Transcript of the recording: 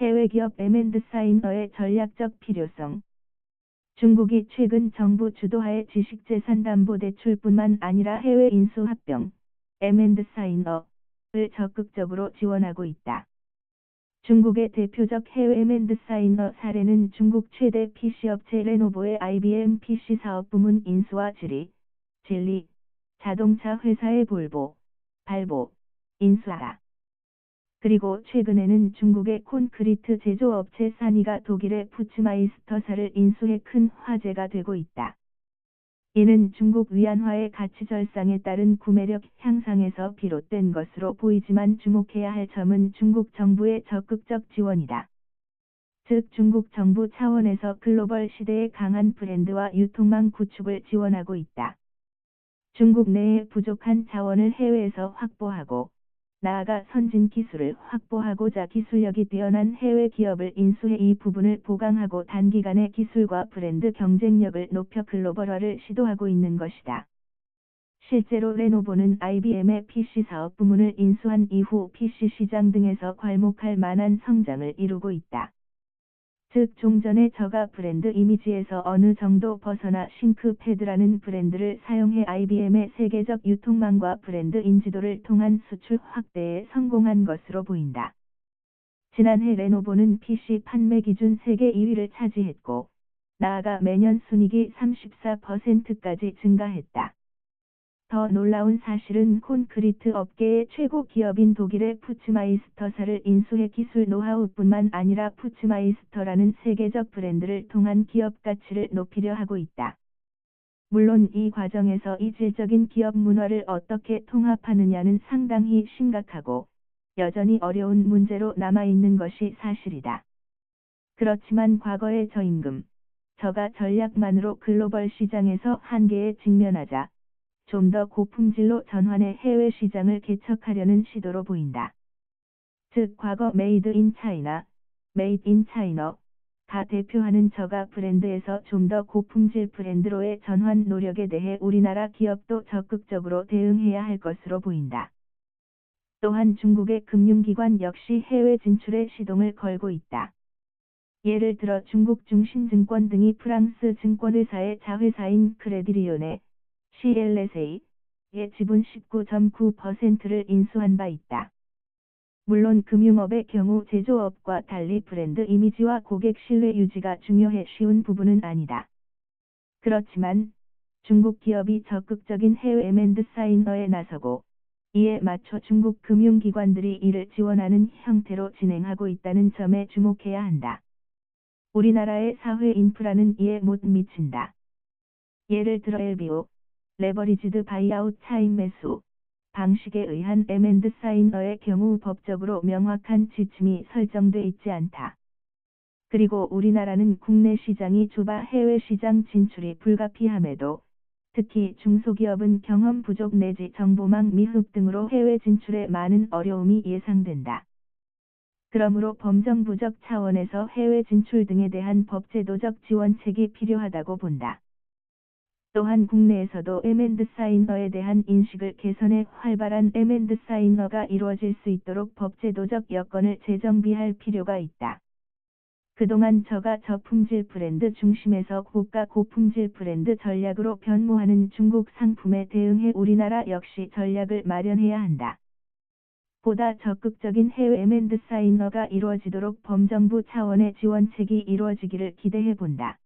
해외 기업 M&S사이너의 전략적 필요성. 중국이 최근 정부 주도하에 지식재산담보대출뿐만 아니라 해외 인수합병 M&S사이너를 적극적으로 지원하고 있다. 중국의 대표적 해외 M&S사이너 사례는 중국 최대 PC업체 레노버의 IBM PC 사업 부문 인수와 진리, 자동차 회사의 볼보, 발보, 인수하다. 그리고 최근에는 중국의 콘크리트 제조업체 사니가 독일의 푸츠마이스터사를 인수해 큰 화제가 되고 있다. 이는 중국 위안화의 가치 절상에 따른 구매력 향상에서 비롯된 것으로 보이지만 주목해야 할 점은 중국 정부의 적극적 지원이다. 즉 중국 정부 차원에서 글로벌 시대의 강한 브랜드와 유통망 구축을 지원하고 있다. 중국 내의 부족한 자원을 해외에서 확보하고 나아가 선진 기술을 확보하고자 기술력이 뛰어난 해외 기업을 인수해 이 부분을 보강하고 단기간에 기술과 브랜드 경쟁력을 높여 글로벌화를 시도하고 있는 것이다. 실제로 레노버는 IBM의 PC 사업 부문을 인수한 이후 PC 시장 등에서 괄목할 만한 성장을 이루고 있다. 즉 종전의 저가 브랜드 이미지에서 어느 정도 벗어나 싱크패드라는 브랜드를 사용해 IBM의 세계적 유통망과 브랜드 인지도를 통한 수출 확대에 성공한 것으로 보인다. 지난해 레노버는 PC 판매 기준 세계 2위를 차지했고, 나아가 매년 순이익이 34%까지 증가했다. 더 놀라운 사실은 콘크리트 업계의 최고 기업인 독일의 푸츠마이스터사를 인수해 기술 노하우뿐만 아니라 푸츠마이스터라는 세계적 브랜드를 통한 기업 가치를 높이려 하고 있다. 물론 이 과정에서 이질적인 기업 문화를 어떻게 통합하느냐는 상당히 심각하고 여전히 어려운 문제로 남아있는 것이 사실이다. 그렇지만 과거의 저임금, 저가 전략만으로 글로벌 시장에서 한계에 직면하자 좀 더 고품질로 전환해 해외 시장을 개척하려는 시도로 보인다. 즉 과거 메이드 인 차이나, 메이드 인 차이너가 대표하는 저가 브랜드에서 좀 더 고품질 브랜드로의 전환 노력에 대해 우리나라 기업도 적극적으로 대응해야 할 것으로 보인다. 또한 중국의 금융기관 역시 해외 진출에 시동을 걸고 있다. 예를 들어 중국 중신증권 등이 프랑스 증권회사의 자회사인 크레디리온의 CLSA의 지분 19.9%를 인수한 바 있다. 물론 금융업의 경우 제조업과 달리 브랜드 이미지와 고객 신뢰 유지가 중요해 쉬운 부분은 아니다. 그렇지만 중국 기업이 적극적인 해외 M&S사이너에 나서고 이에 맞춰 중국 금융기관들이 이를 지원하는 형태로 진행하고 있다는 점에 주목해야 한다. 우리나라의 사회 인프라는 이에 못 미친다. 예를 들어 LBO, 레버리지드 바이아웃 차임 매수 방식에 의한 M&S사이너의 경우 법적으로 명확한 지침이 설정돼 있지 않다. 그리고 우리나라는 국내 시장이 좁아 해외 시장 진출이 불가피함에도 특히 중소기업은 경험 부족 내지 정보망 미흡 등으로 해외 진출에 많은 어려움이 예상된다. 그러므로 범정부적 차원에서 해외 진출 등에 대한 법제도적 지원책이 필요하다고 본다. 또한 국내에서도 M&S사이너에 대한 인식을 개선해 활발한 M&S사이너가 이루어질 수 있도록 법제도적 여건을 재정비할 필요가 있다. 그동안 저가 저품질 브랜드 중심에서 고가 고품질 브랜드 전략으로 변모하는 중국 상품에 대응해 우리나라 역시 전략을 마련해야 한다. 보다 적극적인 해외 M&S사이너가 이루어지도록 범정부 차원의 지원책이 이루어지기를 기대해 본다.